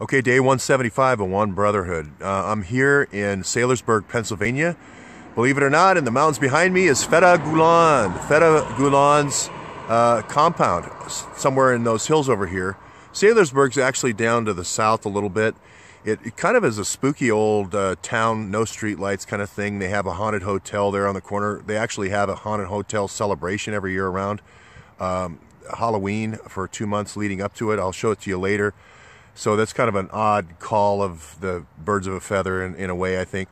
Okay, day 175 of One Brotherhood. I'm here in Saylorsburg, Pennsylvania. Believe it or not, in the mountains behind me is Feta Gulan's compound, somewhere in those hills over here. Saylorsburg's actually down to the south a little bit. It kind of is a spooky old town, no street lights kind of thing. They have a haunted hotel there on the corner. They actually have a haunted hotel celebration every year around Halloween for 2 months leading up to it. I'll show it to you later. So that's kind of an odd call of the birds of a feather in a way, I think.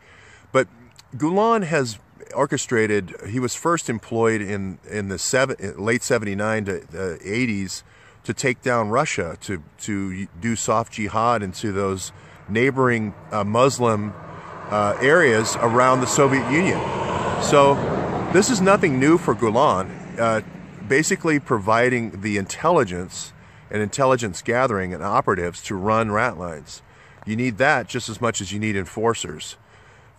But Gulan has orchestrated, he was first employed in the late 79 to the 80s to take down Russia, to do soft jihad into those neighboring Muslim areas around the Soviet Union. So this is nothing new for Gulan, basically providing the intelligence and intelligence gathering and operatives to run rat lines. You need that just as much as you need enforcers.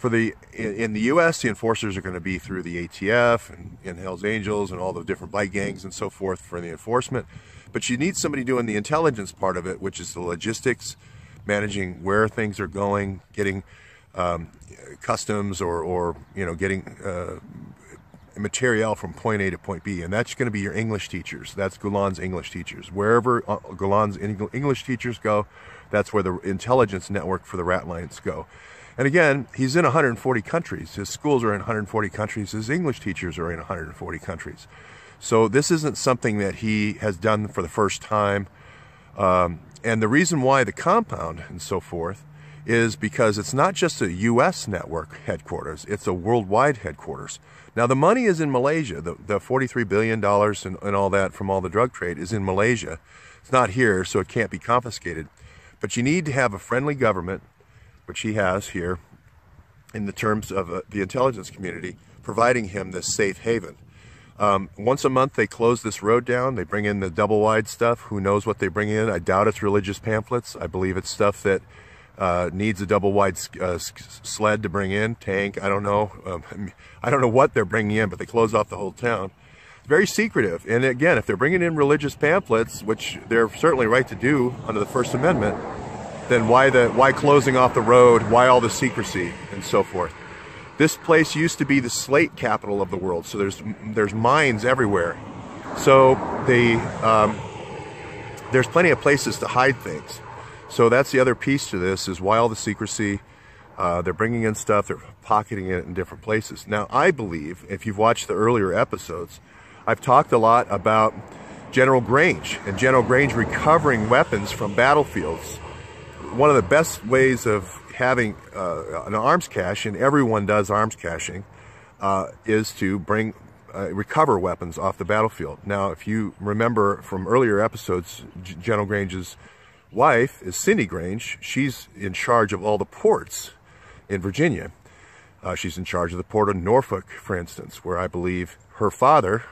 In the U.S., the enforcers are going to be through the ATF and Hells Angels and all the different bike gangs and so forth for the enforcement. But you need somebody doing the intelligence part of it, which is the logistics, managing where things are going, getting customs or getting material from point A to point B, and that's going to be your English teachers. That's Gulan's English teachers. Wherever Gulan's English teachers go, that's where the intelligence network for the rat lines go. And again, he's in 140 countries. His schools are in 140 countries. His English teachers are in 140 countries. So this isn't something that he has done for the first time. And the reason why the compound and so forth is because it's not just a U.S. network headquarters, it's a worldwide headquarters. Now the money is in Malaysia. The $43 billion and all that from all the drug trade is in Malaysia. It's not here, so it can't be confiscated. But you need to have a friendly government, which he has here, in the terms of the intelligence community, providing him this safe haven. Once a month they close this road down, they bring in the double wide stuff. Who knows what they bring in? I doubt it's religious pamphlets. I believe it's stuff that needs a double wide sled to bring in, tank, I don't know. I don't know what they're bringing in, but they close off the whole town. It's very secretive. And again, if they're bringing in religious pamphlets, which they're certainly right to do under the First Amendment, then why closing off the road? Why all the secrecy and so forth? This place used to be the slate capital of the world, so there's mines everywhere. So there's plenty of places to hide things. So that's the other piece to this, is why all the secrecy. They're bringing in stuff, they're pocketing it in different places. Now, I believe, if you've watched the earlier episodes, I've talked a lot about General Grange and General Grange recovering weapons from battlefields. One of the best ways of having an arms cache, and everyone does arms caching, is to recover weapons off the battlefield. Now, if you remember from earlier episodes, General Grange's wife is Cindy Grange. She's in charge of all the ports in Virginia. She's in charge of the port of Norfolk, for instance, where I believe her father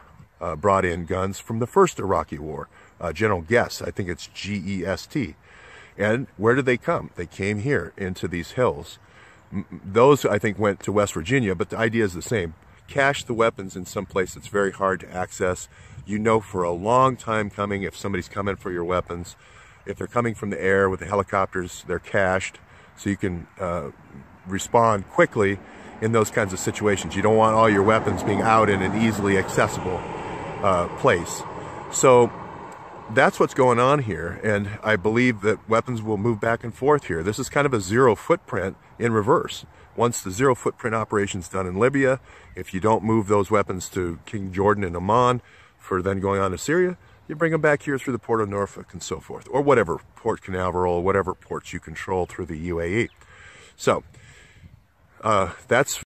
brought in guns from the first Iraqi war. General Guest, I think it's G-E-S-T. And where did they come? They came here into these hills. Those, I think, went to West Virginia, but the idea is the same. Cache the weapons in some place that's very hard to access. You know for a long time coming if somebody's coming for your weapons. If they're coming from the air with the helicopters, they're cached, so you can respond quickly in those kinds of situations. You don't want all your weapons being out in an easily accessible place. So that's what's going on here, and I believe that weapons will move back and forth here. This is kind of a zero footprint in reverse. Once the zero footprint operation's done in Libya, if you don't move those weapons to King Jordan and Oman for then going on to Syria, you bring them back here through the port of Norfolk and so forth, or whatever, Port Canaveral, whatever ports you control through the UAE. So that's